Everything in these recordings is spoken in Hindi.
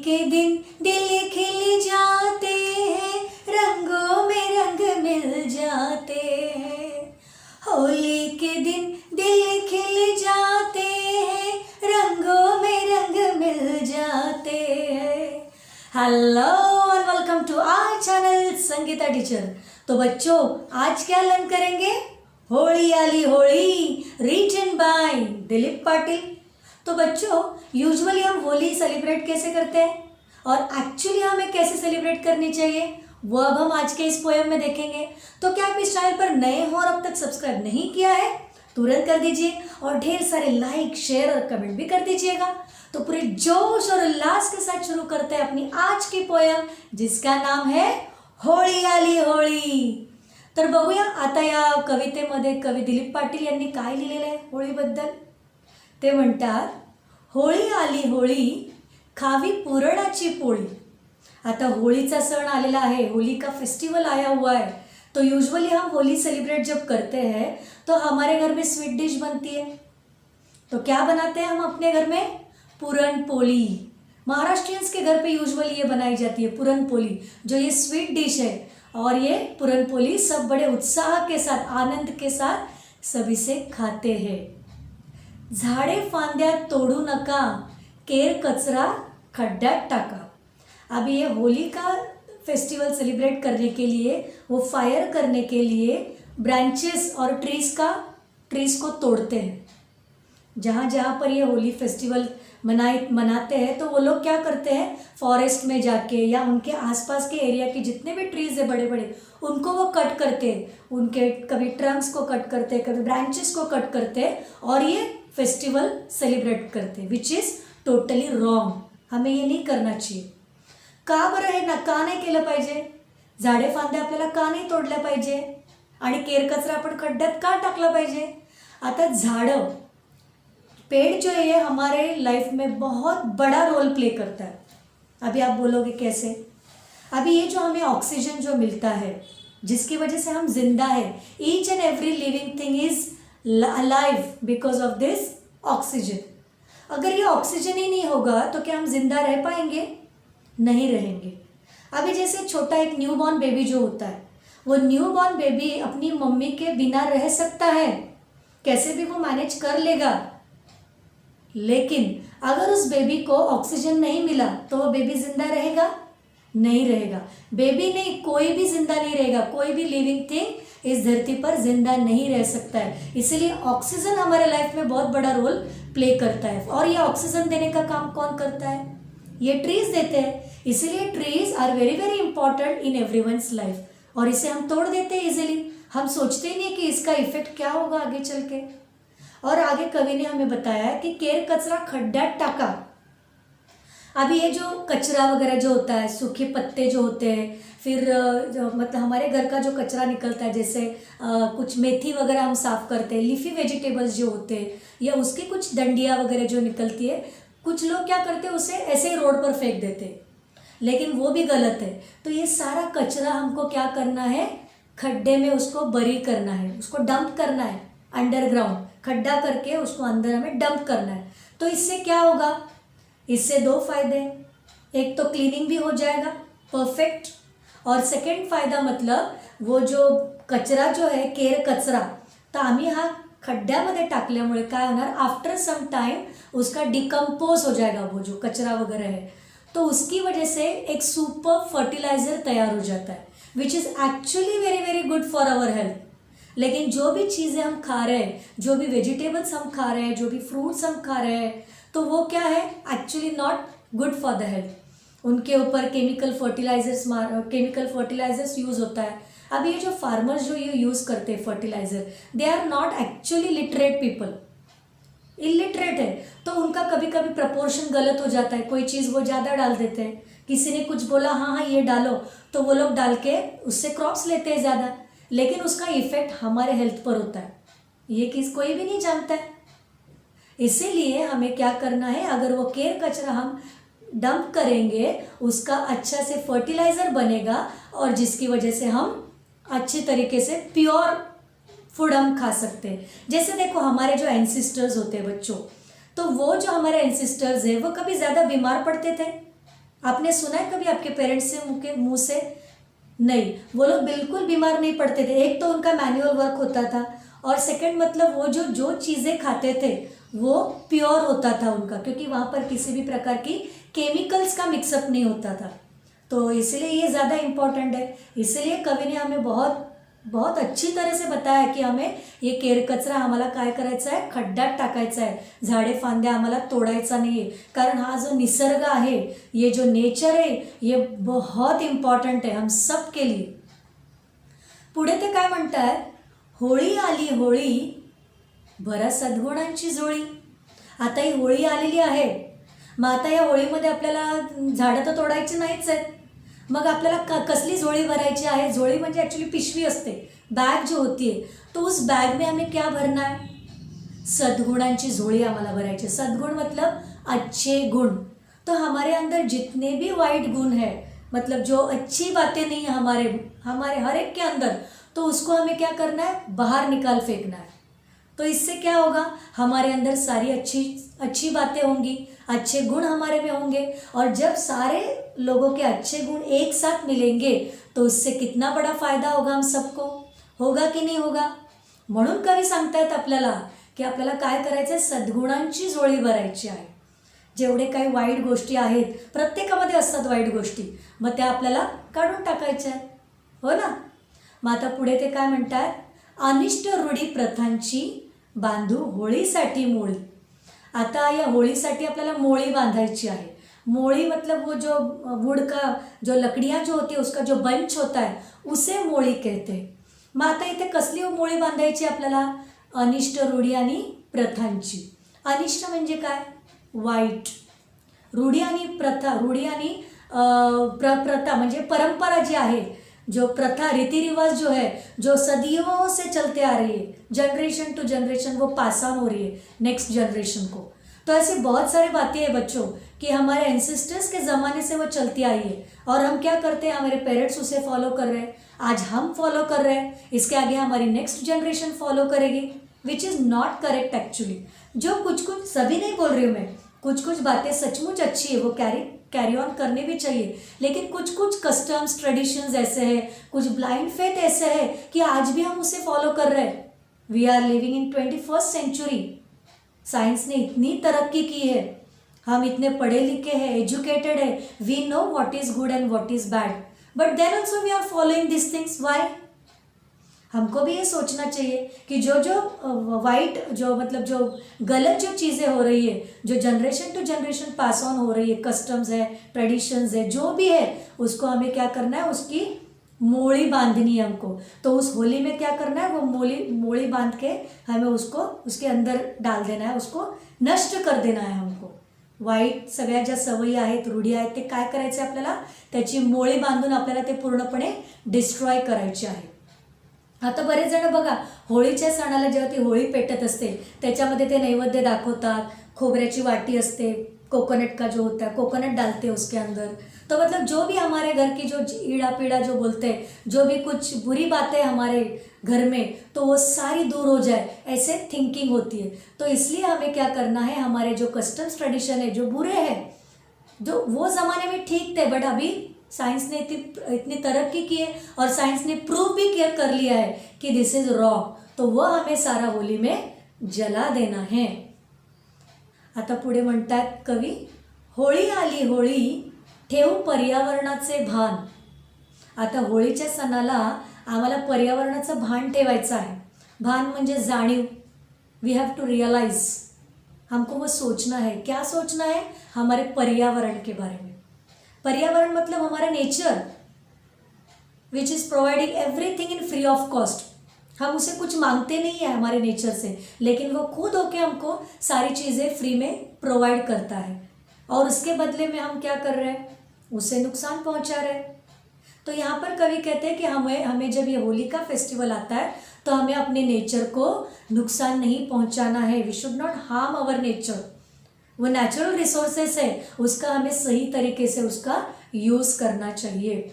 के दिन दिल खिल जाते हैं, रंगों में रंग मिल जाते हैं। होली के दिन दिल खिल जाते हैं, रंगों में रंग मिल जाते हैं। Hello and welcome to our channel Sangeeta teacher. तो बच्चों आज क्या लर्न करेंगे? Holi Aali Holi written by Dilip Patil. तो बच्चों यूजुअली हम होली सेलिब्रेट कैसे करते हैं और एक्चुअली हमें कैसे सेलिब्रेट करनी चाहिए वो अब हम आज के इस पोएम में देखेंगे। तो क्या आप इस चैनल पर नए हो और अब तक सब्सक्राइब नहीं किया है तुरंत कर दीजिए और ढेर सारे लाइक शेयर और कमेंट भी कर दीजिएगा। तो पूरे जोश और उल्लास के साथ शुरू करते हैं अपनी आज की पोएम जिसका नाम है होळी आली होळी। तर बघूया आता या कवितेमध्ये कवी दिलीप पाटील यांनी काय लिहिलेलं आहे होळीबद्दल। ते म्हणतात, होळी आली होळी खावी पुरणाची पोळी। आता होळीचा सण आलेला है, होली का फेस्टिवल आया हुआ है। तो यूजुअली हम होली सेलिब्रेट जब करते हैं तो हमारे घर में स्वीट डिश बनती है। तो क्या बनाते हैं हम अपने घर में? पूरन पोली। महाराष्ट्रियंस के घर पे यूजुअली ये बनाई जाती है पूरन पोली, जो ये स्वीट डिश है। और ये पूरन पोली सब बड़े उत्साह के साथ आनंद के साथ सभी से खाते हैं। झाडे फांद्या तोडू नका, केर कचरा खड्ड्यात टाका। अब ये होली का फेस्टिवल सेलिब्रेट करने के लिए, वो फायर करने के लिए ब्रांचेस और ट्रीज को तोड़ते हैं। जहाँ जहाँ पर ये होली फेस्टिवल मनाते हैं तो वो लोग क्या करते हैं, फॉरेस्ट में जाके या उनके आसपास के एरिया के जितने भी ट्रीज़ है बड़े बड़े उनको वो कट करते हैं। उनके कभी ट्रंक्स को कट करते हैं, कभी ब्रांचेस को कट करते हैं और ये फेस्टिवल सेलिब्रेट करते, विच इज़ टोटली रॉन्ग। हमें ये नहीं करना चाहिए। का बरं हे ना, का नाही केलं पाहिजे? झाडे फांद्या आपल्याला का नाही तोडल्या पाहिजे आणि केर कचरा आपण खड्ड्यात का टाकला पाहिजे? आता झाडं, पेड़ जो है ये हमारे लाइफ में बहुत बड़ा रोल प्ले करता है। अभी आप बोलोगे कैसे? अभी ये जो हमें ऑक्सीजन जो मिलता है जिसकी वजह से हम जिंदा है, each and every living thing is alive because of this oxygen. अगर ये ऑक्सीजन ही नहीं होगा तो क्या हम जिंदा रह पाएंगे? नहीं रहेंगे। अभी जैसे छोटा एक न्यूबॉर्न बेबी जो होता है, वो न्यूबॉर्न बेबी अपनी मम्मी के बिना रह सकता है, कैसे भी वो मैनेज कर लेगा। लेकिन अगर उस बेबी को ऑक्सीजन नहीं मिला तो वो बेबी जिंदा रहेगा? नहीं रहेगा। बेबी नहीं, कोई भी जिंदा नहीं रहेगा। कोई भी लिविंग थिंग इस धरती पर जिंदा नहीं रह सकता है। इसीलिए ऑक्सीजन हमारे लाइफ में बहुत बड़ा रोल प्ले करता है। और ये ऑक्सीजन देने का काम कौन करता है? ये ट्रीज देते हैं। इसीलिए trees are very very important in everyone's life. और इसे हम तोड़ देते हैं इजीली। हम सोचते ही नहीं कि इसका इफेक्ट क्या होगा आगे चल के। और आगे कवि ने हमें बताया कि केर कचरा खड्ड्यात टाका। अभी ये जो कचरा वगैरह जो होता है, सूखे पत्ते जो होते हैं, फिर मतलब हमारे घर का जो कचरा निकलता है, जैसे कुछ मेथी वगैरह हम साफ़ करते हैं, लीफी वेजिटेबल्स जो होते हैं, या उसकी कुछ डंडियाँ वगैरह जो निकलती है, कुछ लोग क्या करते हैं उसे ऐसे ही रोड पर फेंक देते हैं, लेकिन वो भी गलत है। तो ये सारा कचरा हमको क्या करना है? खड्डे में उसको बरी करना है, उसको डंप करना है। अंडरग्राउंड खड्डा करके उसको अंदर हमें डंप करना है। तो इससे क्या होगा? इससे दो फायदे। एक तो क्लीनिंग भी हो जाएगा परफेक्ट, और सेकंड फायदा मतलब वो जो कचरा जो है केर कचरा, तर आम्ही हा खड्ड्यामध्ये टाकल्यामुळे काय होणार, आफ्टर सम टाइम उसका डिकम्पोज हो जाएगा वो जो कचरा वगैरह है। तो उसकी वजह से एक सुपर फर्टिलाइज़र तैयार हो जाता है which is actually very very good for our health. लेकिन जो भी चीज़ें हम खा रहे हैं, जो भी वेजिटेबल्स हम खा रहे हैं, जो भी फ्रूट्स हम खा रहे हैं, तो वो क्या है? Actually not good for the health. उनके ऊपर केमिकल फर्टिलाइजर्स यूज़ होता है। अब ये जो फार्मर्स जो ये यूज़ करते हैं fertiliser, they are not actually literate people, illiterate है। तो उनका कभी कभी प्रपोर्शन गलत हो जाता है, कोई चीज़ वो ज़्यादा डाल देते हैं। किसी ने कुछ बोला हाँ हाँ ये डालो, तो वो लोग डाल के उससे क्रॉप्स लेते हैं ज़्यादा, लेकिन उसका इफेक्ट हमारे हेल्थ पर होता है। ये कोई भी नहीं जानता है। इसीलिए हमें क्या करना है, अगर वो केर कचरा हम डंप करेंगे उसका अच्छा से फर्टिलाइज़र बनेगा और जिसकी वजह से हम अच्छी तरीके से प्योर फूड हम खा सकते हैं। जैसे देखो हमारे जो एंसिस्टर्स होते हैं बच्चों, तो वो जो हमारे एंसिस्टर्स हैं वो कभी ज़्यादा बीमार पड़ते थे? आपने सुना है कभी आपके पेरेंट्स से मुंह से? नहीं, वो लोग बिल्कुल बीमार नहीं पड़ते थे। एक तो उनका मैनुअल वर्क होता था, और सेकंड मतलब वो जो जो चीज़ें खाते थे वो प्योर होता था उनका, क्योंकि वहाँ पर किसी भी प्रकार की केमिकल्स का मिक्सअप नहीं होता था। तो इसलिए ये ज़्यादा इम्पॉर्टंट है। इसलिए कवी ने हमें बहुत बहुत अच्छी तरह से बताया की हमें ये केर कचरा आम्हाला काय करायचा आहे, खड्ड्यात टाकायचा आहे, झाडे फांद्या आम्हाला तोडायचा नाही आहे, कारण हा जो निसर्ग आहे, ये जो नेचर है, ये बहुत इम्पॉर्टंट है हम सब के लिए। पुढे ते काय म्हणतात, होळी आली होळी भरा सद्गुणांची जोळी। आता ही होळी आलेली आहे, मग आता या होळीमध्ये आपल्याला झाडं तर तोडायची नाहीच आहेत, मग आपल्याला कसली झोळी भरायची आहे? झोळी म्हणजे ॲक्च्युली पिशवी असते, बैग जो होती है, तो उस बैग में हमें क्या भरना है? सद्गुणांची झोळी आम्हाला भरायची। सद्गुण मतलब अच्छे गुण। तो हमारे अंदर जितने भी वाइट गुण है, मतलब जो अच्छी बातें नहीं है हमारे हर एक के अंदर, तो उसको हमें क्या करना है? बाहर निकाल फेंकना है। तो इससे क्या होगा, हमारे अंदर सारी अच्छी बातें होंगी, अच्छे गुण हमारे में होंगे, और जब सारे लोगों के अच्छे गुण एक साथ मिलेंगे तो उससे कितना बड़ा फायदा होगा हम सबको, होगा की नहीं होगा? म्हणून कवी सांगतायत आपल्याला की आपल्याला काय करायचं आहे, सद्गुणांची झोळी भरायची आहे। जेवढे काही वाईट गोष्टी आहेत, प्रत्येकामध्ये असतात वाईट गोष्टी, मग त्या आपल्याला काढून टाकायच्या आहेत, हो ना? मग आता पुढे ते काय म्हणतात, अनिष्ट रूढी प्रथांची बांधू होळीसाठी मोळी। आता या होळीसाठी आपल्याला मोळी बांधायची आहे। मोळी मतलब वो जो वुड का जो लकड़ियाँ जो होती है उसका जो बंच होता है उसे मोळी कहते हैं। मग आता इथे कसली मोळी बांधायची आपल्याला? अनिष्ट रूढी आणि प्रथांची। अनिष्ट म्हणजे काय? वाईट। रूढी आणि प्रथा, रूढी आणि प्रथा म्हणजे परंपरा जी आहे, जो प्रथा रीति रिवाज जो है, जो सदियों से चलते आ रही है, जनरेशन टू जनरेशन वो पास ऑन हो रही है नेक्स्ट जनरेशन को। तो ऐसी बहुत सारी बातें हैं बच्चों कि हमारे एंसेस्टर्स के ज़माने से वो चलती आई है, और हम क्या करते हैं, हमारे पेरेंट्स उसे फॉलो कर रहे हैं, आज हम फॉलो कर रहे हैं, इसके आगे हमारी नेक्स्ट जनरेशन फॉलो करेगी, which is not correct actually. जो कुछ सभी नहीं बोल रही हूँ मैं, कुछ बातें सचमुच अच्छी है, वो कैरी ऑन करनी भी चाहिए, लेकिन कुछ कस्टम्स ट्रेडिशंस ऐसे हैं, कुछ ब्लाइंड फेथ ऐसे है कि आज भी हम उसे फॉलो कर रहे हैं। We are living in 21st century. Science ने इतनी तरक्की की है, हम इतने पढ़े लिखे हैं, एजुकेटेड है, we know what is good and what is bad, but then also we are following this things. Why? हमको भी ये सोचना चाहिए कि जो वाइट, जो मतलब जो गलत जो चीज़ें हो रही है, जो generation to generation pass on हो रही है, कस्टम्स है, ट्रेडिशंस है, जो भी है, उसको हमें क्या करना है, उसकी मोड़ी बांधनी है हमको। तो उस होली में क्या करना है, वो मोड़ी बांध के हमें उसको उसके अंदर डाल देना है, उसको नष्ट कर देना है हमको। वाईट सगळ्या ज्या सवयी आहेत, रूढी आहेत, ते काय करायचे आपल्याला, त्याची मोळी बांधून आपल्याला ते पूर्णपणे डिस्ट्रॉय करायचे आहे। आता बरेच जण बघा, होळीच्या सणाला जेव्हा ती होळी पेटत असते त्याच्यामध्ये ते नैवेद्य दाखवतात, खोबऱ्याची वाटी असते, कोकोनट का जो होता है कोकोनट डालते हैं उसके अंदर। तो मतलब जो भी हमारे घर की जो ईड़ा पीड़ा जो बोलते हैं, जो भी कुछ बुरी बातें हमारे घर में, तो वो सारी दूर हो जाए, ऐसे थिंकिंग होती है। तो इसलिए हमें क्या करना है, हमारे जो कस्टम्स ट्रेडिशन है जो बुरे हैं, जो वो ज़माने में ठीक थे, बट अभी साइंस ने इतनी तरक्की की है और साइंस ने प्रूव भी कर लिया है कि दिस इज़ रॉन्ग, तो वह हमें सारा होली में जला देना है। आता पुढे म्हणतात कवी, होळी आली होळी ठेवू पर्यावरणाचे भान। आता होळीच्या सणाला आम्हाला पर्यावरणाचं भान ठेवायचं आहे। भान म्हणजे जाणीव। वी हैव टू रियलाइज, हमको वो सोचना है। क्या सोचना है? हमारे पर्यावरण के बारे में। पर्यावरण मतलब हमारा nature, which is providing everything in free of cost. हम उसे कुछ मांगते नहीं है हमारे नेचर से, लेकिन वो खुद होके हमको सारी चीज़ें फ्री में प्रोवाइड करता है, और उसके बदले में हम क्या कर रहे हैं, उसे नुकसान पहुंचा रहे हैं। तो यहाँ पर कवि कहते हैं कि हमें जब ये होली का फेस्टिवल आता है तो हमें अपने नेचर को नुकसान नहीं पहुंचाना है। We should not harm our nature. वो नेचुरल रिसोर्सेस है, उसका हमें सही तरीके से उसका यूज़ करना चाहिए।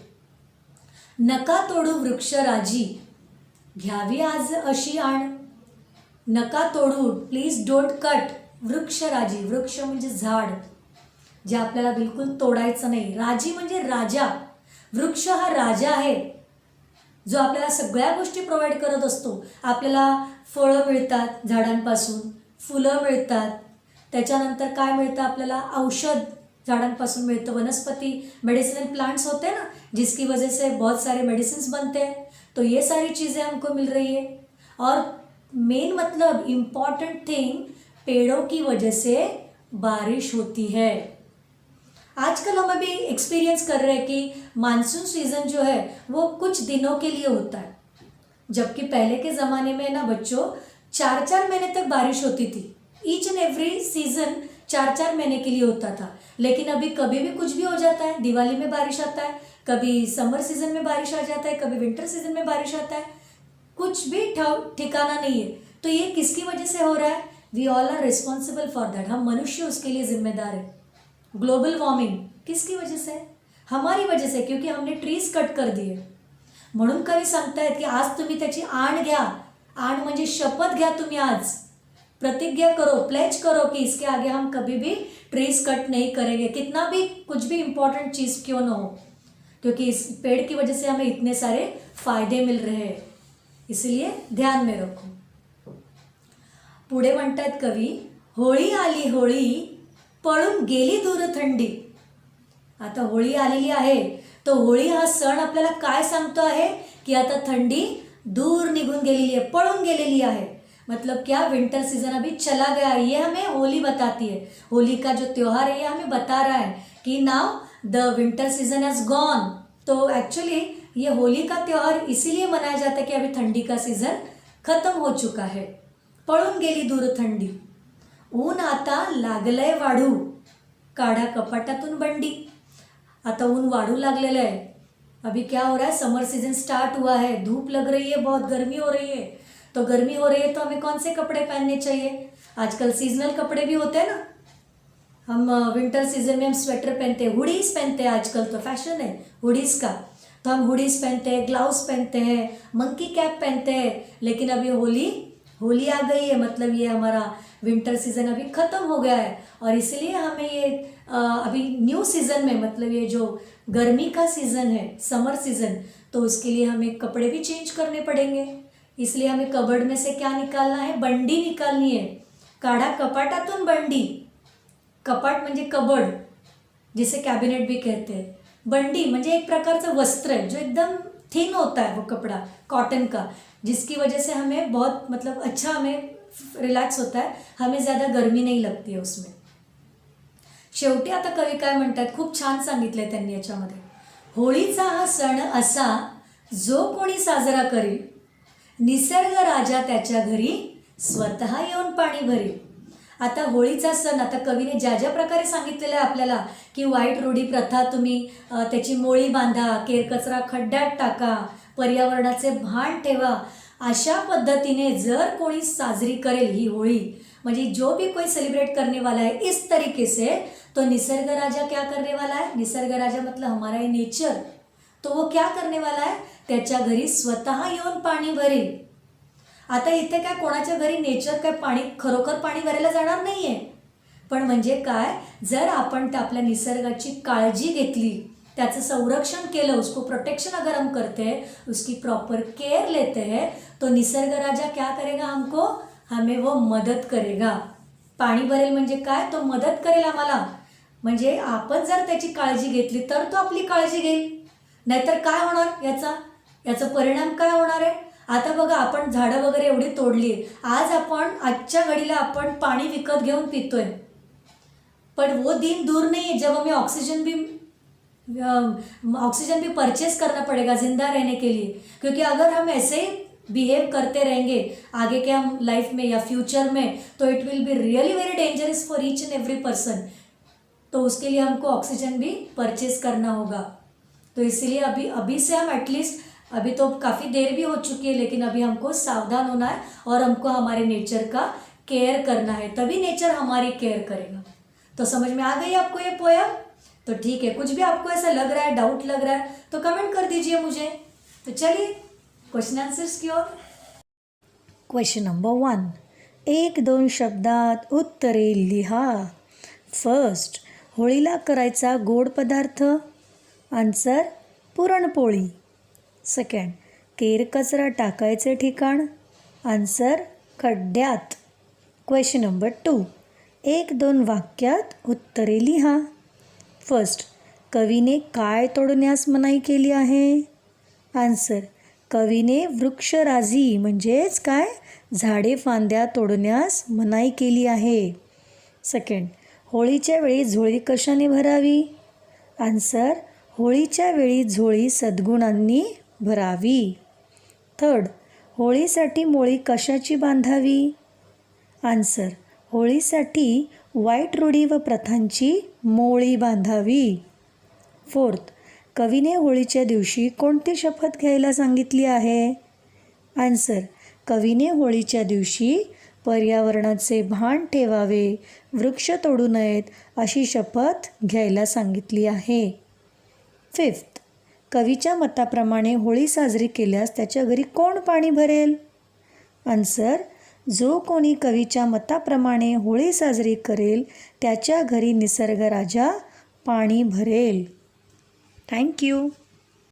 नका तोडू वृक्षराजी घ्यावी आज अशी आण। नका तोडू, प्लीज डोंट कट वृक्षराजी। वृक्ष म्हणजे झाड, जे आपल्याला बिलकुल तोडायचं नाही. राजी म्हणजे राजा. वृक्ष हा राजा आहे, जो आपल्याला सगळ्या गोष्टी प्रोव्हाइड करत असतो. आपल्याला फळं मिळतात झाडांपासून, फुलं मिळतात, त्याच्यानंतर काय मिळतं आपल्याला, औषध झाडांपासून मिळतं, वनस्पति मेडिसिनल प्लांट्स होते ना, जिसकी वजह से बहुत सारे मेडिसिन बनते हैं. तो ये सारी चीज़ें हमको मिल रही है. और मेन मतलब इम्पॉर्टेंट थिंग, पेड़ों की वजह से बारिश होती है. आजकल हम अभी एक्सपीरियंस कर रहे हैं कि मानसून सीज़न जो है वो कुछ दिनों के लिए होता है, जबकि पहले के ज़माने में ना बच्चों 4-4 महीने तक बारिश होती थी. ईच एंड एवरी सीज़न 4-4 महीने के लिए होता था. लेकिन अभी कभी भी कुछ भी हो जाता है. दिवाली में बारिश आता है, कभी समर सीज़न में बारिश आ जाता है, कभी विंटर सीज़न में बारिश आता है. कुछ भी ठिकाना नहीं है. तो ये किसकी वजह से हो रहा है? We all are responsible for that. हम मनुष्य उसके लिए जिम्मेदार है. ग्लोबल वार्मिंग किसकी वजह से? हमारी वजह से, क्योंकि हमने ट्रीज कट कर दिए. म्हणून कवी सांगतायत की आज तुम्ही त्याची आण घ्या. आण म्हणजे शपथ घ्या. तुम्ही आज प्रतिज्ञा करो, प्लेज करो कि इसके आगे हम कभी भी ट्रीज कट नहीं करेंगे, कितना भी कुछ भी इम्पोर्टेंट चीज़ क्यों ना हो, क्योंकि इस पेड़ की वजह से हमें इतने सारे फायदे मिल रहे हैं. इसलिए ध्यान में रखो. पुढे म्हणतात कवी, होळी आली होळी, पळून गेली दूर थंडी. आता होळी आलेली आहे, तो होळी हा सण आपल्याला काय सांगतो आहे की आता थंडी दूर निघून गेलेली आहे, पळून गेलेली आहे. मतलब क्या, विंटर सीजन अभी चला गया है. ये हमें होली बताती है. होली का जो त्यौहार है ये हमें बता रहा है कि now the winter season has gone. तो एक्चुअली ये होली का त्यौहार इसीलिए मनाया जाता है कि अभी ठंडी का सीजन खत्म हो चुका है. पळून गेली दूर थंडी, ऊन आता लागलंय वाढू, काढा कपाटातून बंडी. आता ऊन वाढू लागलेलं है. अभी क्या हो रहा है, समर सीजन स्टार्ट हुआ है, धूप लग रही है, बहुत गर्मी हो रही है. तो गर्मी हो रही है तो हमें कौन से कपड़े पहनने चाहिए? आजकल सीजनल कपड़े भी होते हैं ना. हम विंटर सीजन में हम स्वेटर पहनते हैं, हुडीज पहनते हैं. आजकल तो फैशन है हुडीज का, तो हम हुडीज पहनते हैं, ग्लव्स पहनते हैं, मंकी कैप पहनते हैं. लेकिन अभी होली आ गई है, मतलब ये हमारा विंटर सीजन अभी ख़त्म हो गया है. और इसलिए हमें ये अभी न्यू सीज़न में, मतलब ये जो गर्मी का सीज़न है, समर सीज़न, तो उसके लिए हमें कपड़े भी चेंज करने पड़ेंगे. इसलिए हमें कबर्ड में से क्या निकालना है? बंडी निकालनी है. काढा कपाटातून बंडी. कपाट म्हणजे कबर्ड, जिसे कैबिनेट भी कहते हैं. बंडी म्हणजे एक प्रकारचं वस्त्र है जो एकदम थिन होता है, वो कपड़ा कॉटन का, जिसकी वजह से हमें बहुत मतलब अच्छा, हमें रिलॅक्स होता है, हमें ज़्यादा गर्मी नहीं लगती है उसमें. शेवटी आता कवी काय म्हणतात, खूप छान सांगितलं आहे त्यांनी याच्यामध्ये. होळीचा हा सण असा जो कोणी साजरा करील, निसर्ग राजा त्याच्या घरी स्वतः येऊन पाणी भरील. आता होळीचा सण, आता कवीने ज्या ज्या प्रकारे सांगितलेलं आहे आपल्याला की वाईट रूढी प्रथा तुम्ही त्याची मोळी बांधा, केरकचरा खड्ड्यात टाका, पर्यावरणाचे भान ठेवा, अशा पद्धतीने जर कोणी साजरी करेल ही होळी, म्हणजे जो भी कोई सेलिब्रेट करने वाला है इस तरीके से, तो निसर्ग राजा क्या करने वाला है? निसर्ग राजा मतलब हमारा ये नेचर, तो वो क्या करने वाला है? त्याच्या घरी स्वतः येऊन पाणी भरेल. आता इथे काय कोणाच्या घरी नेचर काय पाणी, खरोखर पाणी भरायला जाणार नाही आहे. पण म्हणजे काय, जर आपण त्या आपल्या निसर्गाची काळजी घेतली, त्याचं संरक्षण केलं, उसको प्रोटेक्शन अगर हम करते हैं, उसकी प्रॉपर केयर लेते हैं, तो निसर्ग राजा क्या करेगा हमको? हमें वो मदत करेगा. पाणी भरेल म्हणजे काय? तो मदत करेल आम्हाला. म्हणजे आपण जर त्याची काळजी घेतली तर तो आपली काळजी घेईल. नाहीतर काय होणार याचा परिणाम काय होणार आहे? आता बघा, आपण झाडं वगैरे एवढी तोडली, आज आजच्या घडीला आपण पाणी विकत घेऊन पितोय. पण वो दिन दूर नहीं है जब हमें ऑक्सीजन भी परचेस करना पड़ेगा जिंदा रहने के लिए. क्योंकि अगर हम ऐसे ही बिहेव करते रहेंगे आगे के हम लाइफ में या फ्यूचर में, तो it will be really very dangerous for each and every person. तो उसके लिए हमको ऑक्सीजन भी परचेस करना होगा. तो इसलिए अभी से हम एटलीस्ट, अभी तो काफ़ी देर भी हो चुकी है, लेकिन अभी हमको सावधान होना है और हमको हमारे नेचर का केयर करना है, तभी नेचर हमारी केयर करेगा. तो समझ में आ गई आपको ये पोयम? तो ठीक है, कुछ भी आपको ऐसा लग रहा है, डाउट लग रहा है, तो कमेंट कर दीजिए मुझे. तो चलिए क्वेश्चन आंसर्स की ओर. क्वेश्चन नंबर 1, 1-2 शब्दात उत्तरे लिहा. फर्स्ट, होळीला करायचा गोड पदार्थ? आन्सर पुरणपोळी. सेकंड, केर कचरा टाकायचे ठिकाण? आन्सर खड्ड्यात. क्वेश्चन नंबर 2, 1-2 वाक्यात उत्तरे लिहा. फर्स्ट, कवीने काय तोडण्यास मनाई केली आहे? आन्सर, कवीने वृक्षराजी म्हणजेच काय, झाडे फांद्या तोडण्यास मनाई केली आहे. सेकंड, होळीच्या वेळी झोळी कशाने भरावी? आन्सर, होळीच्या वेळी झोळी सद्गुणांनी भरावी. थर्ड, होळीसाठी मोळी कशाची बांधावी? आन्सर, होळीसाठी वाईट रूढी व प्रथांची मोळी बांधावी. फोर्थ, कवीने होळीच्या दिवशी कोणती शपथ घ्यायला सांगितली आहे? आन्सर, कवीने होळीच्या दिवशी पर्यावरणाचे भान ठेवावे, वृक्ष तोडू नयेत अशी शपथ घ्यायला सांगितली आहे. फिफ्थ, कवीच्या मताप्रमाणे होळी साजरी केल्यास त्याच्या घरी कोण पाणी भरेल? आन्सर, जो कोणी कवीच्या मताप्रमाणे होळी साजरी करेल त्याच्या घरी निसर्गराजा पाणी भरेल. थँक्यू.